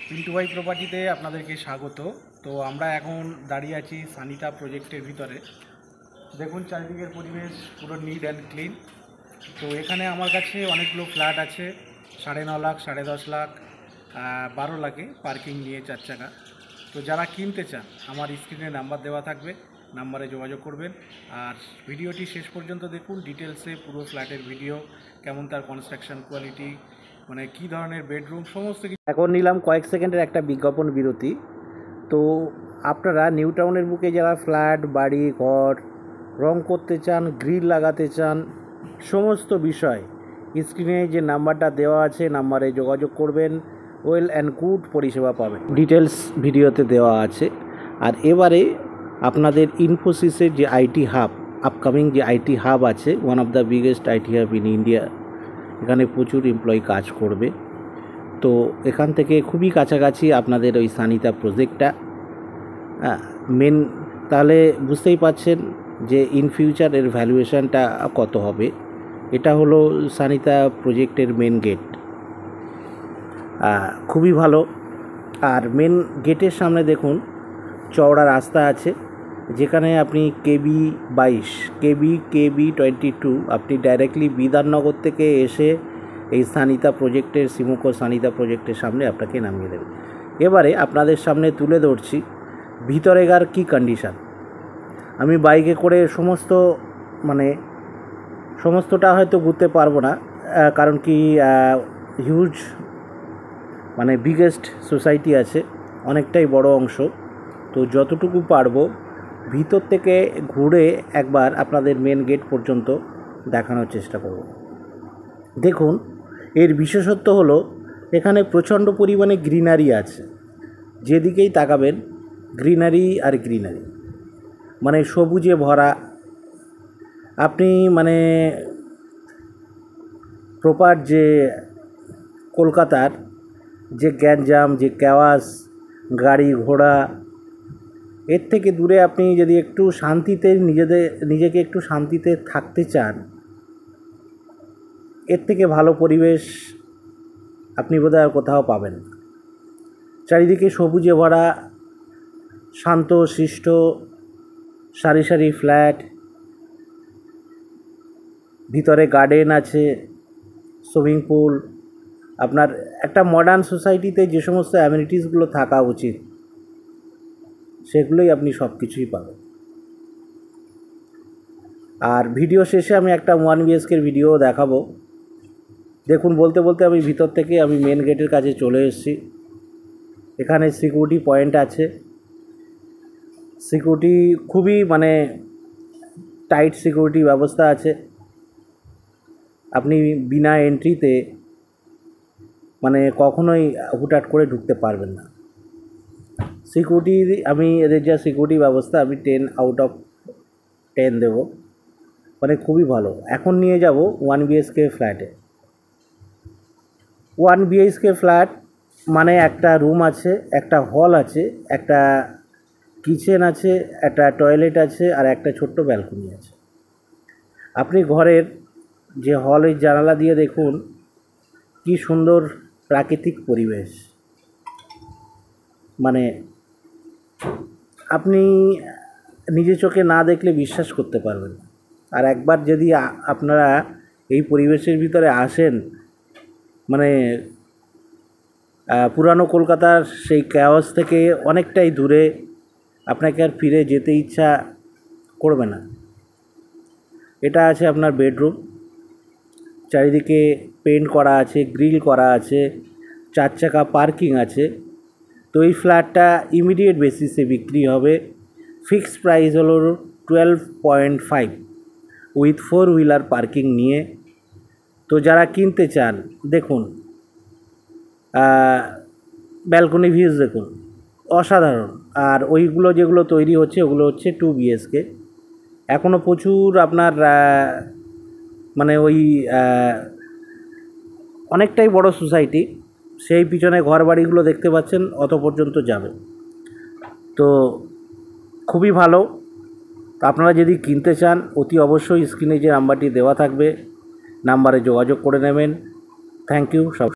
পিন্টু ভাই প্রপার্টিতে আপনাদেরকে স্বাগত। তো আমরা এখন দাঁড়িয়ে আছি সানিতা প্রজেক্টের ভিতরে। দেখুন চারিদিকের পরিবেশ পুরো নিট অ্যান্ড ক্লিন। তো এখানে আমার কাছে অনেকগুলো ফ্ল্যাট আছে, 9.5 লাখ, 10.5 লাখ, 12 লাখে পার্কিং নিয়ে 4 চাকা। তো যারা কিনতে চান আমার স্ক্রিনে নাম্বার দেওয়া থাকবে, নাম্বারে যোগাযোগ করবেন। আর ভিডিওটি শেষ পর্যন্ত দেখুন, ডিটেলসে পুরো ফ্ল্যাটের ভিডিও, কেমন তার কনস্ট্রাকশন কোয়ালিটি, মানে কী ধরনের বেডরুম, সমস্ত কিছু। এখন নিলাম কয়েক সেকেন্ডের একটা বিজ্ঞাপন বিরতি। তো আপনারা নিউ টাউনের বুকে যারা ফ্ল্যাট, বাড়ি, ঘর রং করতে চান, গ্রিল লাগাতে চান, সমস্ত বিষয় স্ক্রিনে যে নাম্বারটা দেওয়া আছে নাম্বারে যোগাযোগ করবেন। ওয়েল অ্যান্ড গুড পরিষেবা পাবেন, ডিটেলস ভিডিওতে দেওয়া আছে। আর এবারে আপনাদের ইনফোসিসের যে আইটি হাব, আপকামিং যে আইটি হাব আছে, one of the biggest IT hub in India, এখানে প্রচুর এমপ্লয়ি কাজ করবে। তো এখান থেকে খুবই কাছাকাছি আপনাদের ওই সানিতা প্রজেক্টটা মেন। তাহলে বুঝতেই পারছেন যে ইন ফিউচার এর ভ্যালুয়েশনটা কত হবে। এটা হলো সানিতা প্রজেক্টের মেন গেট, খুবই ভালো। আর মেন গেটের সামনে দেখুন চওড়া রাস্তা আছে, যেখানে আপনি কেবি 22, কেবি 22 আপনি ডাইরেক্টলি বিধাননগর থেকে এসে এই সানিতা প্রজেক্টের, সিমুকো সানিতা প্রজেক্টের সামনে আপনাকে নামিয়ে দেবে। এবারে আপনাদের সামনে তুলে ধরছি ভিতরেকার কি কন্ডিশান। আমি বাইকে করে সমস্তটা হয়তো ঘুরতে পারবো না, কারণ কি হিউজ বিগেস্ট সোসাইটি আছে, অনেকটাই বড় অংশ। তো যতটুকু পারবো ভিতর থেকে ঘুরে একবার আপনাদের মেন গেট পর্যন্ত দেখানোর চেষ্টা করব। দেখুন এর বিশেষত্ব হলো এখানে প্রচণ্ড পরিমাণে গ্রিনারি আছে, যেদিকেই তাকাবেন গ্রিনারি আর গ্রিনারি, সবুজে ভরা। আপনি প্রপার যে কলকাতার যে গ্যাঞ্জাম, যে ক্যাওয়াস, গাড়ি ঘোড়া, এর থেকে দূরে আপনি যদি একটু শান্তিতে নিজেকে একটু শান্তিতে থাকতে চান, এর থেকে ভালো পরিবেশ আপনি বোধহয় আর কোথাও পাবেন না। চারিদিকে সবুজে ভরা, শান্ত শিষ্ট সারি সারি ফ্ল্যাট, ভিতরে গার্ডেন আছে, সুইমিং পুল। আপনার একটা মডার্ন সোসাইটিতে যে সমস্ত অ্যামিনিটিসগুলো থাকা উচিত সেগুলোই আপনি সব কিছুই পাবেন। আর ভিডিও শেষে আমি একটা 1 BHKর ভিডিও দেখাবো। দেখুন বলতে বলতে আমি ভিতর থেকে মেন গেটের কাছে চলে এসেছি। এখানে সিকিউরিটি পয়েন্ট আছে, সিকিউরিটি খুবই টাইট সিকিউরিটি ব্যবস্থা আছে। আপনি বিনা এন্ট্রিতে কখনোই হুটহাট করে ঢুকতে পারবেন না। সিকিউরিটি এদের যা সিকিউরিটি ব্যবস্থা, আমি 10 আউট অফ 10 দেব, খুবই ভালো। এখন নিয়ে যাব 1 BHK ফ্ল্যাটে। 1 BHK ফ্ল্যাট একটা রুম আছে, একটা হল আছে, একটা কিচেন আছে, একটা টয়লেট আছে, আর একটা ছোট্ট ব্যালকনি আছে। আপনি ঘরের যে হলের জানালা দিয়ে দেখুন কি সুন্দর প্রাকৃতিক পরিবেশ। আপনি নিজে চোখে না দেখলে বিশ্বাস করতে পারবেন না। আর একবার যদি আপনারা এই পরিবেশের ভিতরে আসেন, পুরানো কলকাতার সেই ক্যাওয়াস থেকে অনেকটাই দূরে, আপনাকে আর ফিরে যেতে ইচ্ছা করবে না। এটা আছে আপনার বেডরুম, চারিদিকে পেন্ট করা আছে, গ্রিল করা আছে, 4 চাকা পার্কিং আছে। তো এই ফ্ল্যাটটা ইমিডিয়েট বেসিসে বিক্রি হবে। ফিক্সড প্রাইস হলো 12.5 উইথ 4 হুইলার পার্কিং নিয়ে। তো যারা কিনতে চান দেখুন ব্যালকনি ভিউজ দেখুন, অসাধারণ। আর ওইগুলো যেগুলো তৈরি হচ্ছে ওগুলো হচ্ছে 2 BHK। এখনও প্রচুর আপনার অনেকটাই বড় সোসাইটি, সেই পিছনে ঘর বাড়িগুলো দেখতে পাচ্ছেন, অত পর্যন্ত যাবে। তো খুবই ভালো। আপনারা যদি কিনতে চান অতি অবশ্যই স্ক্রিনে যে নাম্বারটি দেওয়া থাকবে নাম্বারে যোগাযোগ করে নেবেন। থ্যাংক ইউ সব।